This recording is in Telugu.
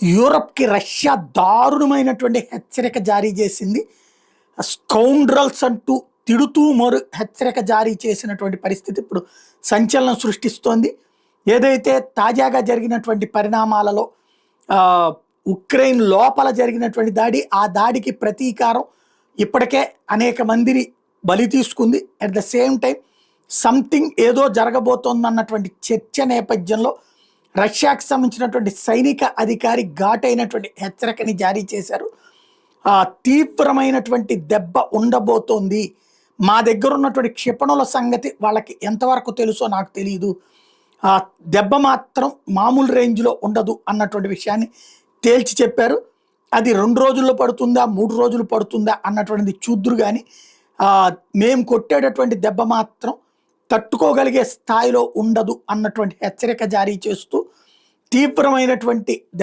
యూరప్‌కి రష్యా దారుణమైనటువంటి హెచ్చరిక జారీ చేసింది. స్కౌండ్రల్స్ అంటూ తిడుతూ హెచ్చరిక జారీ చేసినటువంటి పరిస్థితి ఇప్పుడు సంచలనం సృష్టిస్తోంది. ఏదైతే తాజాగా జరిగినటువంటి పరిణామాలలో ఆహ్, ఉక్రెయిన్ లోపల జరిగినటువంటి దాడి, ఆ దాడికి ప్రతీకారం ఇప్పటికే అనేక మందిని బలి తీసుకుంది. At the same time something ఏదో జరగబోతోందన్నటువంటి చర్చ నేపథ్యంలో రష్యాకి సంబంధించినటువంటి సైనిక అధికారి ఘాటైనటువంటి హెచ్చరికని జారీ చేశారు. తీవ్రమైనటువంటి దెబ్బ ఉండబోతోంది. మా దగ్గర ఉన్నటువంటి క్షిపణుల సంగతి వాళ్ళకి ఎంతవరకు తెలుసో నాకు తెలీదు. ఆ దెబ్బ మాత్రం మామూలు రేంజ్‌లో ఉండదు అన్నటువంటి విషయాన్ని తేల్చి చెప్పారు. అది 2 రోజుల్లో పడుతుందా, 3 రోజులు పడుతుందా అన్నటువంటిది చూద్దురు గాని, మేము కొట్టేటటువంటి దెబ్బ మాత్రం తట్టుకోగలిగే స్థాయిలో ఉండదు అన్నటువంటి హెచ్చరిక జారీ చేస్తూ తీవ్రమైనటువంటి దెబ్బ